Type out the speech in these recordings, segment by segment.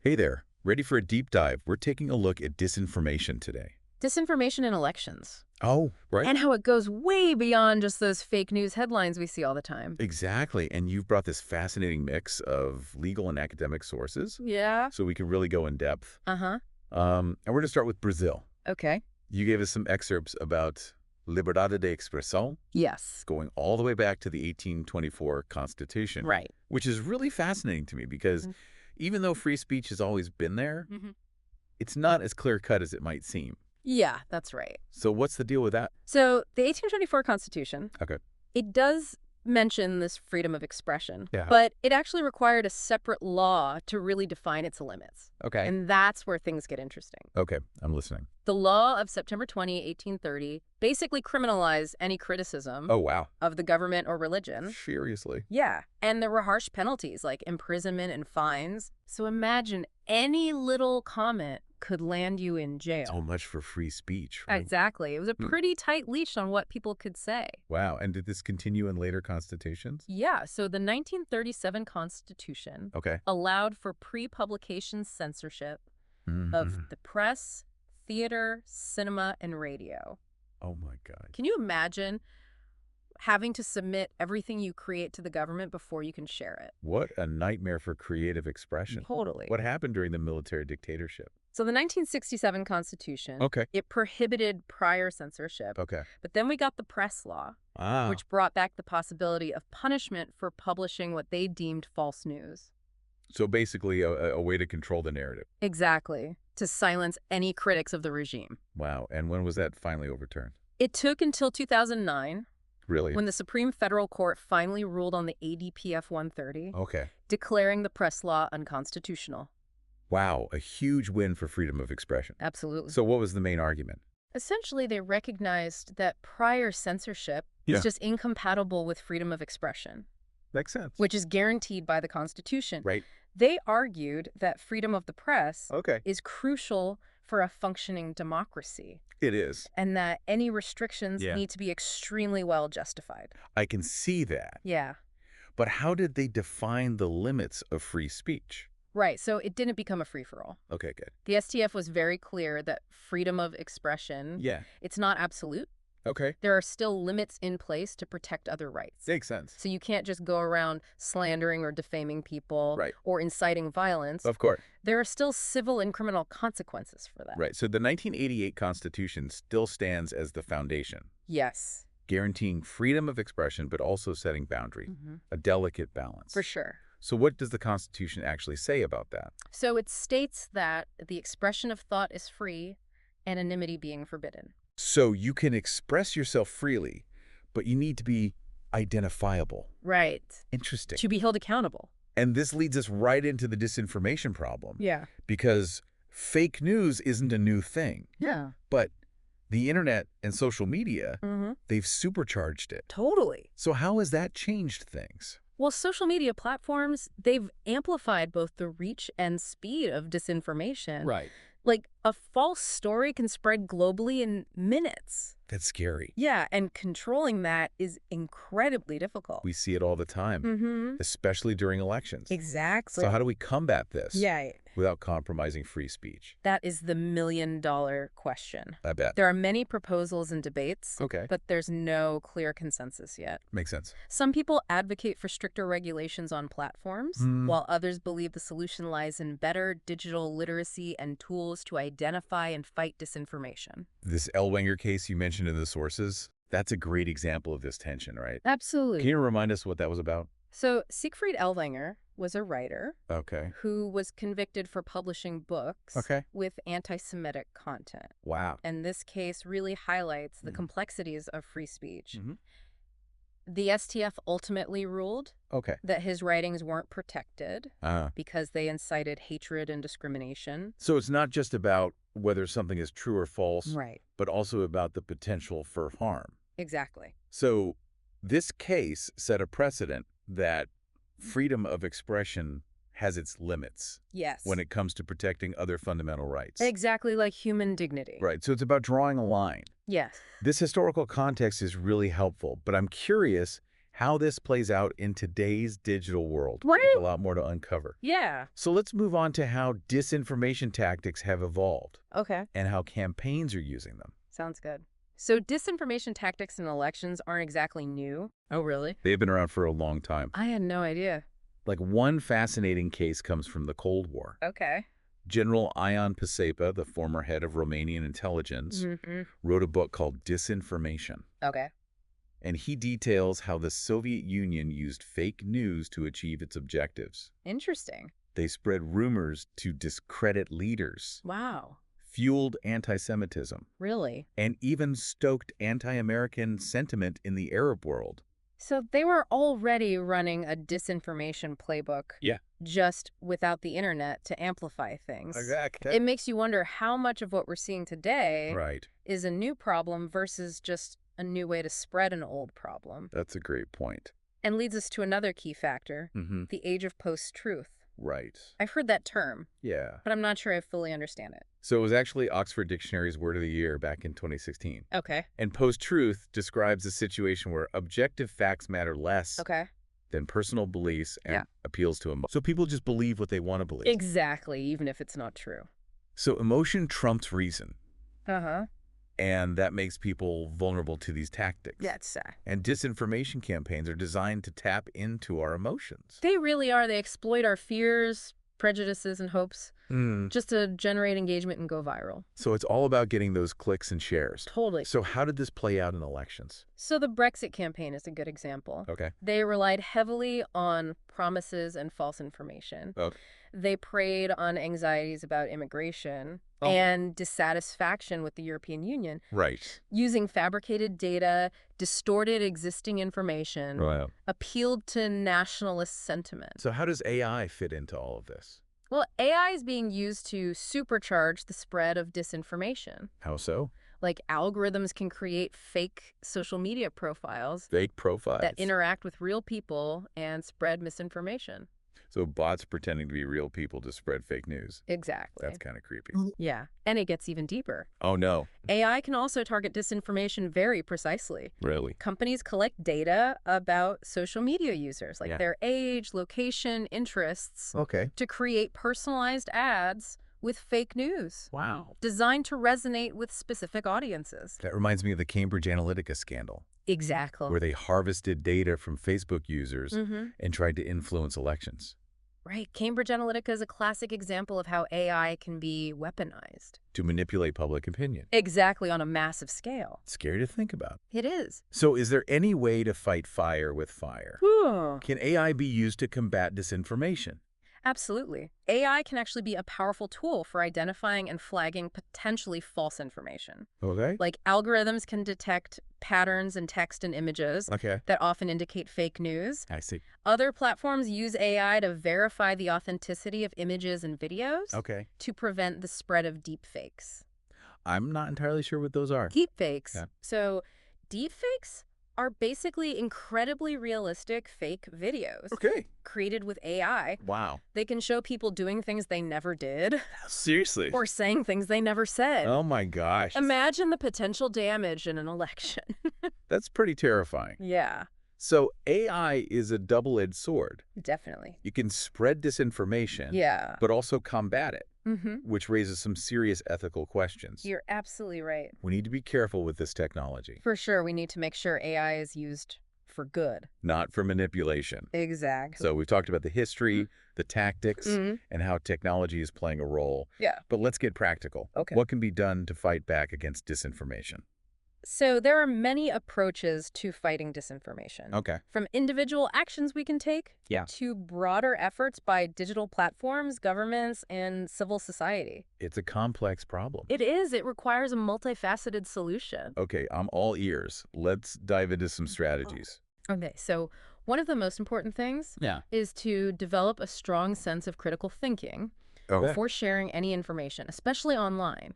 Hey there. Ready for a deep dive? We're taking a look at disinformation today. Disinformation in elections. Oh, right. And how it goes way beyond just those fake news headlines we see all the time. Exactly. And you've brought this fascinating mix of legal and academic sources, Yeah. so we can really go in depth. Uh-huh. And we're going to start with Brazil. Okay. You gave us some excerpts about liberdade de expressão, Yes. going all the way back to the 1824 Constitution, Right. which is really fascinating to me because even though free speech has always been there, Mm-hmm. it's not as clear-cut as it might seem. Yeah, that's right. So what's the deal with that? So the 1824 Constitution, Okay. it does mention this freedom of expression, Yeah. but it actually required a separate law to really define its limits. Okay. And that's where things get interesting. Okay, I'm listening. The law of September 20, 1830, basically criminalized any criticism Oh, wow. of the government or religion. Seriously? Yeah, and there were harsh penalties like imprisonment and fines. So imagine any little comment could land you in jail. So much for free speech, right? Exactly. It was a pretty tight leash on what people could say. Wow, and did this continue in later constitutions? Yeah, so the 1937 Constitution Okay. allowed for pre-publication censorship of the press, theater, cinema, and radio. Oh, my God. Can you imagine having to submit everything you create to the government before you can share it? What a nightmare for creative expression. Totally. What happened during the military dictatorship? So the 1967 Constitution, Okay. it prohibited prior censorship. Okay. But then we got the press law, Ah. which brought back the possibility of punishment for publishing what they deemed false news. So basically a way to control the narrative. Exactly. To silence any critics of the regime. Wow, and when was that finally overturned? It took until 2009, Really? when the Supreme Federal Court finally ruled on the ADPF 130, Okay. declaring the press law unconstitutional. Wow, a huge win for freedom of expression. Absolutely. So what was the main argument? Essentially, they recognized that prior censorship Yeah. is just incompatible with freedom of expression, Makes sense. which is guaranteed by the Constitution. Right. They argued that freedom of the press Okay. is crucial for a functioning democracy, It is. and that any restrictions Yeah. need to be extremely well justified. I can see that. Yeah. But how did they define the limits of free speech? Right, so it didn't become a free-for-all. Okay, good. The STF was very clear that freedom of expression, Yeah. it's not absolute. Okay. There are still limits in place to protect other rights. Makes sense. So you can't just go around slandering or defaming people Right. or inciting violence. Of course. There are still civil and criminal consequences for that. Right. So the 1988 Constitution still stands as the foundation, Yes. guaranteeing freedom of expression, but also setting boundaries, a delicate balance. For sure. So what does the Constitution actually say about that? So it states that the expression of thought is free, anonymity being forbidden. So you can express yourself freely, but you need to be identifiable. Right. Interesting. To be held accountable. And this leads us right into the disinformation problem. Yeah. Because fake news isn't a new thing. Yeah. But the internet and social media, Mm-hmm. they've supercharged it. Totally. So how has that changed things? Well, social media platforms, they've amplified both the reach and speed of disinformation. Right. Like, a false story can spread globally in minutes. That's scary. Yeah, and controlling that is incredibly difficult. We see it all the time, Mm-hmm. especially during elections. Exactly. So how do we combat this Yeah, without compromising free speech? that is the million-dollar question. I bet. There are many proposals and debates, Okay. but there's no clear consensus yet. Makes sense. Some people advocate for stricter regulations on platforms, while others believe the solution lies in better digital literacy and tools to identify and fight disinformation. This Ellwanger case you mentioned in the sources, that's a great example of this tension, right? Absolutely. Can you remind us what that was about? So Siegfried Ellwanger was a writer Okay. who was convicted for publishing books Okay. with anti-Semitic content. Wow. And this case really highlights the complexities of free speech. Mhm. The STF ultimately ruled Okay. that his writings weren't protected Ah. because they incited hatred and discrimination. So it's not just about whether something is true or false, Right. but also about the potential for harm. Exactly. So this case set a precedent that freedom of expression has its limits Yes. when it comes to protecting other fundamental rights. Exactly like human dignity. Right. So it's about drawing a line. Yes. This historical context is really helpful, but I'm curious how this plays out in today's digital world. Right. There's a lot more to uncover. Yeah. So let's move on to how disinformation tactics have evolved Okay. and how campaigns are using them. Sounds good. So disinformation tactics in elections aren't exactly new. Oh, really? They've been around for a long time. I had no idea. Like, one fascinating case comes from the Cold War. Okay. General Ion Pacepa, the former head of Romanian intelligence, wrote a book called Disinformation. Okay. And he details how the Soviet Union used fake news to achieve its objectives. Interesting. They spread rumors to discredit leaders, Wow. fueled anti-Semitism, Really? and even stoked anti-American sentiment in the Arab world. So they were already running a disinformation playbook. Yeah. Just without the internet to amplify things. Exactly. It makes you wonder how much of what we're seeing today Right. is a new problem versus just a new way to spread an old problem. That's a great point. And leads us to another key factor, the age of post-truth. Right. I've heard that term, Yeah. but I'm not sure I fully understand it. So it was actually Oxford Dictionary's Word of the Year back in 2016. Okay. And post-truth describes a situation where objective facts matter less Okay. than personal beliefs and Yeah. appeals to emotion. So people just believe what they want to believe. Exactly, even if it's not true. So emotion trumps reason, Uh-huh. and that makes people vulnerable to these tactics. That's And disinformation campaigns are designed to tap into our emotions. They really are. They exploit our fears, prejudices, and hopes just to generate engagement and go viral. So it's all about getting those clicks and shares. Totally. So how did this play out in elections? So the Brexit campaign is a good example. Okay. They relied heavily on promises and false information. Okay. They preyed on anxieties about immigration Oh. and dissatisfaction with the European Union, Right. using fabricated data, distorted existing information, Wow. appealed to nationalist sentiment. So how does AI fit into all of this? Well, AI is being used to supercharge the spread of disinformation. How so? Like algorithms can create fake social media profiles Fake profiles. that interact with real people and spread misinformation. So bots pretending to be real people to spread fake news. Exactly. That's kind of creepy. Yeah. And it gets even deeper. Oh, no. AI can also target disinformation very precisely. Really? Companies collect data about social media users, like Yeah. their age, location, interests, Okay. to create personalized ads with fake news Wow. designed to resonate with specific audiences. That reminds me of the Cambridge Analytica scandal, Exactly. where they harvested data from Facebook users and tried to influence elections. Right. Cambridge Analytica is a classic example of how AI can be weaponized. To manipulate public opinion. Exactly, on a massive scale. Scary to think about. It is. So is there any way to fight fire with fire? Ooh. Can AI be used to combat disinformation? Absolutely. AI can actually be a powerful tool for identifying and flagging potentially false information. Okay. Like algorithms can detect patterns in text and images Okay. that often indicate fake news. I see. Other platforms use AI to verify the authenticity of images and videos Okay. to prevent the spread of deepfakes. I'm not entirely sure what those are. Deepfakes. Yeah. So deepfakes are basically incredibly realistic fake videos Okay. created with AI. Wow. They can show people doing things they never did Seriously? or saying things they never said. Oh my gosh. Imagine the potential damage in an election. That's pretty terrifying. Yeah, So AI is a double-edged sword. definitely. You can spread disinformation, Yeah. but also combat it, Mm-hmm. which raises some serious ethical questions. You're absolutely right. We need to be careful with this technology, For sure, we need to make sure AI is used for good. not for manipulation. Exactly. So we've talked about the history, the tactics, and how technology is playing a role. Yeah. But let's get practical. Okay. What can be done to fight back against disinformation? So there are many approaches to fighting disinformation. Okay. From individual actions we can take to broader efforts by digital platforms, governments, and civil society. It's a complex problem. It is. It requires a multifaceted solution. Okay, I'm all ears. Let's dive into some strategies. Okay, so one of the most important things is to develop a strong sense of critical thinking before sharing any information, especially online.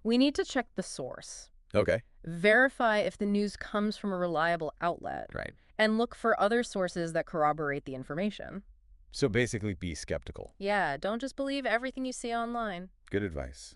We need to check the source. Okay. Verify if the news comes from a reliable outlet. Right. And look for other sources that corroborate the information. So basically be skeptical. Yeah, don't just believe everything you see online. Good advice.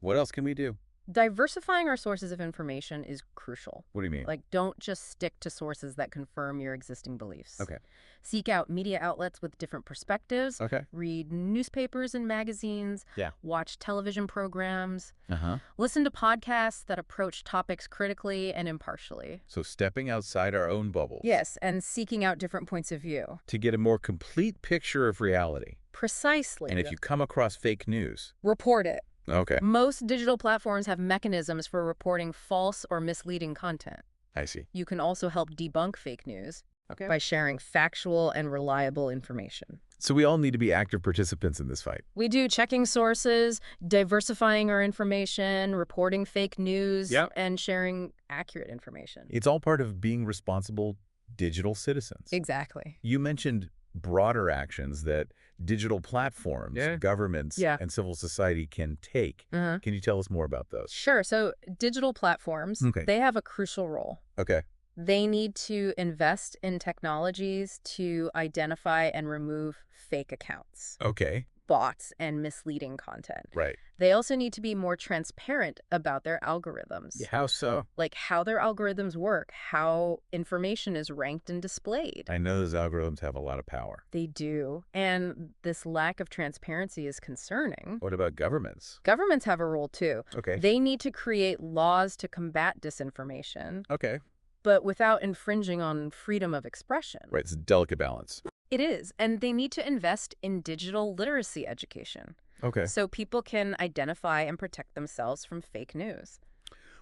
What else can we do? Diversifying our sources of information is crucial. What do you mean? Like, don't just stick to sources that confirm your existing beliefs. Okay. Seek out media outlets with different perspectives. Okay. Read newspapers and magazines. Yeah. Watch television programs. Uh-huh. Listen to podcasts that approach topics critically and impartially. So stepping outside our own bubbles. Yes, and seeking out different points of view. To get a more complete picture of reality. Precisely. And if you come across fake news. Report it. Okay. Most digital platforms have mechanisms for reporting false or misleading content. I see. You can also help debunk fake news Okay. by sharing factual and reliable information. So we all need to be active participants in this fight. We do, checking sources, diversifying our information, reporting fake news, and sharing accurate information. It's all part of being responsible digital citizens. Exactly. You mentioned broader actions that digital platforms, governments, and civil society can take. Can you tell us more about those? Sure. So digital platforms, they have a crucial role. Okay. They need to invest in technologies to identify and remove fake accounts, Okay. bots, and misleading content. Right. They also need to be more transparent about their algorithms. How so? Like how their algorithms work, how information is ranked and displayed. I know those algorithms have a lot of power. They do. And this lack of transparency is concerning. What about governments? Governments have a role too. Okay. They need to create laws to combat disinformation. Okay. But without infringing on freedom of expression. Right, it's a delicate balance. It is, and they need to invest in digital literacy education. Okay. So people can identify and protect themselves from fake news.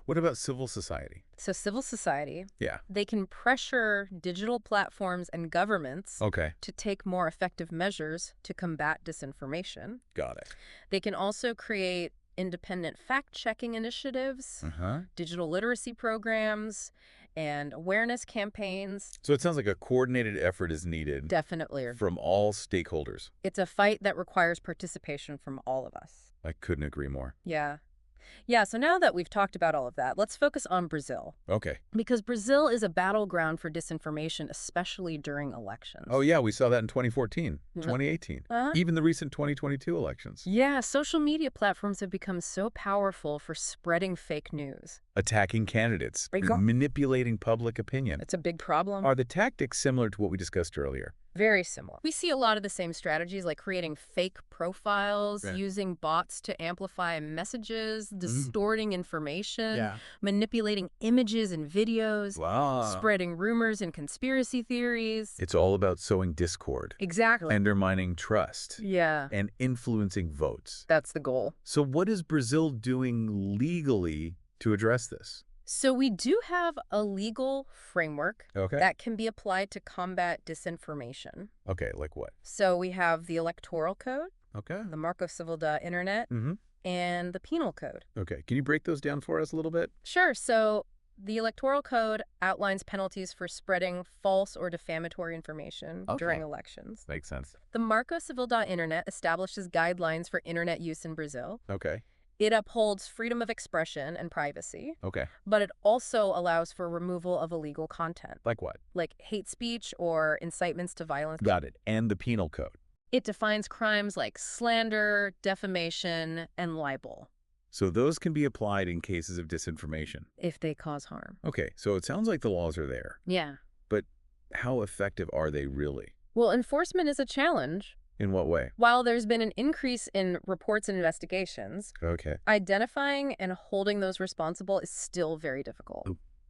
What about civil society? So civil society, Yeah. they can pressure digital platforms and governments Okay. to take more effective measures to combat disinformation. Got it. They can also create independent fact-checking initiatives, digital literacy programs, and awareness campaigns. So it sounds like a coordinated effort is needed. Definitely. From all stakeholders. It's a fight that requires participation from all of us. I couldn't agree more. Yeah. Yeah, so now that we've talked about all of that, let's focus on Brazil. Okay. Because Brazil is a battleground for disinformation, especially during elections. Oh, yeah, we saw that in 2014, 2018, even the recent 2022 elections. Yeah, social media platforms have become so powerful for spreading fake news. Attacking candidates, manipulating public opinion. It's a big problem. Are the tactics similar to what we discussed earlier? Very similar. We see a lot of the same strategies, like creating fake profiles, using bots to amplify messages, distorting information, manipulating images and videos, spreading rumors and conspiracy theories. It's all about sowing discord. Exactly. Undermining trust. And influencing votes. That's the goal. So what is Brazil doing legally to address this? So we do have a legal framework that can be applied to combat disinformation. Okay, like what? So we have the Electoral Code, the Marco Civil da Internet, and the Penal Code. Okay, can you break those down for us a little bit? Sure. So the Electoral Code outlines penalties for spreading false or defamatory information during elections. Makes sense. The Marco Civil da Internet establishes guidelines for Internet use in Brazil. Okay. It upholds freedom of expression and privacy. Okay. But it also allows for removal of illegal content. Like what? Like hate speech or incitements to violence. Got it. And the Penal Code. It defines crimes like slander, defamation, and libel. So those can be applied in cases of disinformation. If they cause harm. Okay, so it sounds like the laws are there. Yeah. But how effective are they really? Well, enforcement is a challenge. In what way? While there's been an increase in reports and investigations, identifying and holding those responsible is still very difficult.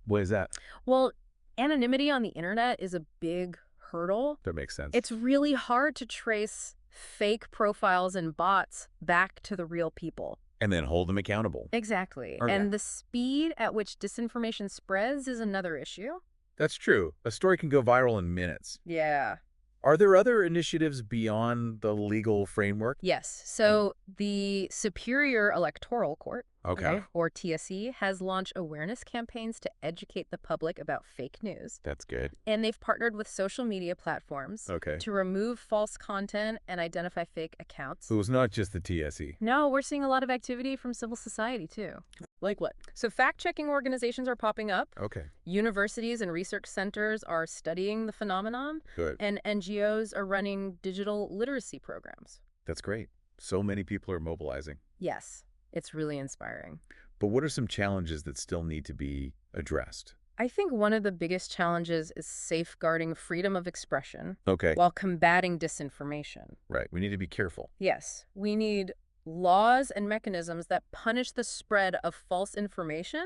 What is that? Well, anonymity on the internet is a big hurdle. That makes sense. It's really hard to trace fake profiles and bots back to the real people. And then hold them accountable. Exactly. And the speed at which disinformation spreads is another issue. That's true. A story can go viral in minutes. Yeah. Are there other initiatives beyond the legal framework? Yes. So the Superior Electoral Court, or TSE, has launched awareness campaigns to educate the public about fake news. That's good. And they've partnered with social media platforms to remove false content and identify fake accounts. So it's not just the TSE. No, we're seeing a lot of activity from civil society, too. Like what? So fact-checking organizations are popping up. Universities and research centers are studying the phenomenon. Good. And NGOs are running digital literacy programs. That's great. So many people are mobilizing. Yes. It's really inspiring. But what are some challenges that still need to be addressed? I think one of the biggest challenges is safeguarding freedom of expression Okay. while combating disinformation. Right. We need to be careful. Yes, we need laws and mechanisms that punish the spread of false information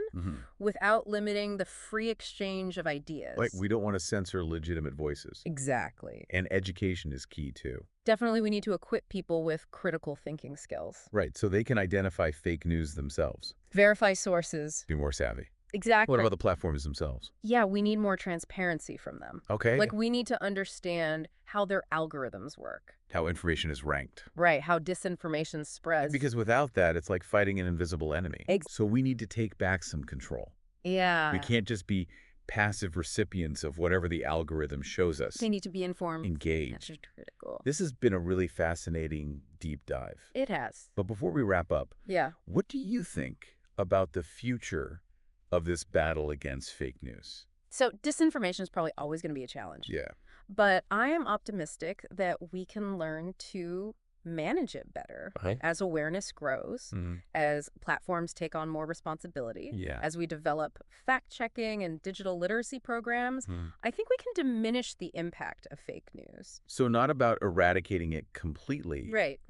without limiting the free exchange of ideas. Like, we don't want to censor legitimate voices. Exactly. And education is key, too. Definitely we need to equip people with critical thinking skills. Right, so they can identify fake news themselves. Verify sources. Be more savvy. Exactly. What about the platforms themselves? Yeah, we need more transparency from them. Okay. Like, we need to understand how their algorithms work. How information is ranked. Right, how disinformation spreads. Because without that, it's like fighting an invisible enemy. So we need to take back some control. Yeah. We can't just be passive recipients of whatever the algorithm shows us. They need to be informed. Engaged. That's critical. This has been a really fascinating deep dive. It has. But before we wrap up, yeah, what do you think about the future of this battle against fake news? So disinformation is probably always going to be a challenge. Yeah. But I am optimistic that we can learn to manage it better as awareness grows, as platforms take on more responsibility, as we develop fact-checking and digital literacy programs. I think we can diminish the impact of fake news. So not about eradicating it completely, right,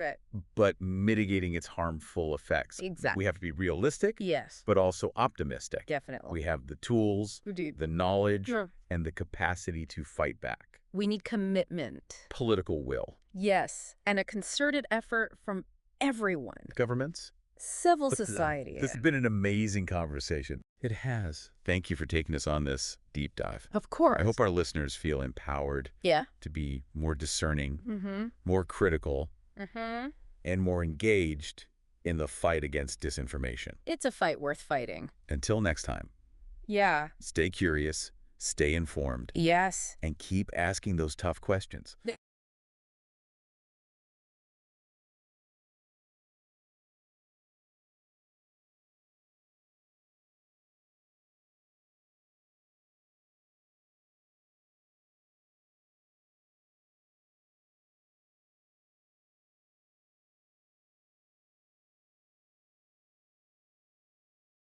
but mitigating its harmful effects. Exactly. We have to be realistic, yes, but also optimistic. Definitely. We have the tools, the knowledge, and the capacity to fight back. We need commitment. Political will. Yes, and a concerted effort from everyone. Governments? Civil society. This has been an amazing conversation. It has. Thank you for taking us on this deep dive. Of course. I hope our listeners feel empowered to be more discerning, more critical, and more engaged in the fight against disinformation. It's a fight worth fighting. Until next time. Yeah. Stay curious, stay informed. Yes. And keep asking those tough questions.